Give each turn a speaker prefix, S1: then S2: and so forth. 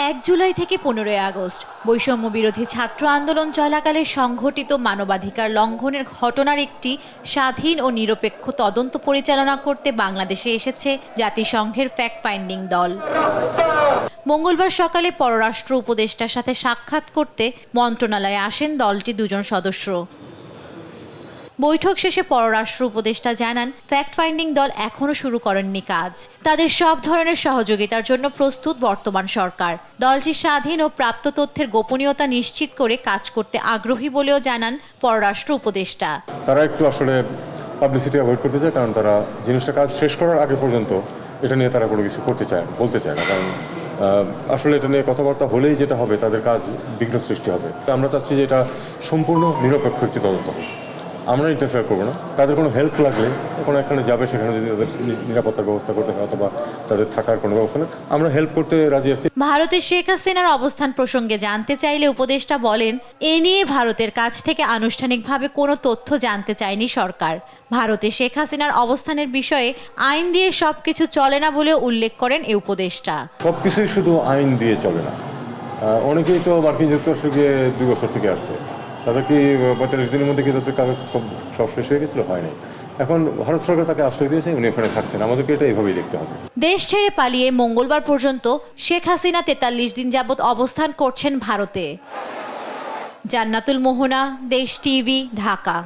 S1: ১ জুলাই থেকে ১৫ আগস্ট বৈষম্য বিরোধী ছাত্র আন্দোলন চলাকালে সংঘটিত মানবাধিকার লঙ্ঘনের ঘটনার একটি স্বাধীন ও নিরপেক্ষ তদন্ত পরিচালনা করতে বাংলাদেশে এসেছে জাতিসংঘের ফ্যাক্ট ফাইন্ডিং দল। মঙ্গলবার সকালে পররাষ্ট্র উপদেষ্টার সাথে সাক্ষাৎ করতে মন্ত্রণালয়ে আসেন দলটির দুজন সদস্য। বৈঠক শেষে পররাষ্ট্র উপদেষ্টা জানান, ফ্যাক্ট ফাইন্ডিং দল এখনও শুরু করেননি কাজ। তাদের সব ধরনের সহযোগিতার জন্য প্রস্তুত বর্তমান সরকার। দলটি স্বাধীন ও প্রাপ্ত তথ্যের গোপনীয়তা নিশ্চিত করে কাজ করতে আগ্রহী বলেও জানান পররাষ্ট্র উপদেষ্টা।
S2: তারা একটু আসলে পাবলিসিটি অ্যাভয়েড করতে চায়, কারণ তারা জিনিসটা কাজ শেষ করার আগে পর্যন্ত এটা নিয়ে তারা কোনো কিছু করতে চায় বলতে চায় না, কারণ আসলে এটা নিয়ে কথাবার্তা হলেই যেটা হবে তাদের কাজ বিঘ্ন সৃষ্টি হবে। আমরা চাচ্ছি যে এটা সম্পূর্ণ নিরপেক্ষ একটি তদন্ত হবে। আমরা ইন্টারফেয়ার করবো না। তাদের কোনো হেল্প লাগলে কোনো এখানে যাবে, সেখানে যদি তাদের নিরাপত্তার ব্যবস্থা করতে হয় অথবা তাদের থাকার কোনো ব্যবস্থা নেই, আমরা হেল্প করতে রাজি আছি।
S1: ভারতের শেখ হাসিনার অবস্থান প্রসঙ্গে জানতে চাইলে উপদেষ্টা বলেন, এ নিয়ে ভারতের কাছ থেকে আনুষ্ঠানিকভাবে কোনো তথ্য জানতে চায়নি সরকার। ভারতে শেখ হাসিনার অবস্থানের বিষয়ে আইন দিয়ে সবকিছু চলে না বলেও উল্লেখ করেন এই উপদেষ্টা।
S2: সবকিছুই শুধু আইন দিয়ে চলে না। অনেকেই তো মার্কিন যুক্তরাষ্ট্রে গিয়ে 2 বছর থেকে আসছে, তাদের কি 45 দিনের মধ্যে কি তাদের কাগজ সব শেষ হয়ে গেছিল? হয়নি। এখন ভারত সরকার তাকে আশ্রয় দিয়েছে, উনি ওখানে থাকছেন। আমাদেরকে এটা এইভাবেই দেখতে হবে।
S1: দেশ ছেড়ে পালিয়ে মঙ্গলবার পর্যন্ত শেখ হাসিনা 43 দিন যাবৎ অবস্থান করছেন ভারতে। জান্নাতুল মোহনা, দেশ টিভি, ঢাকা।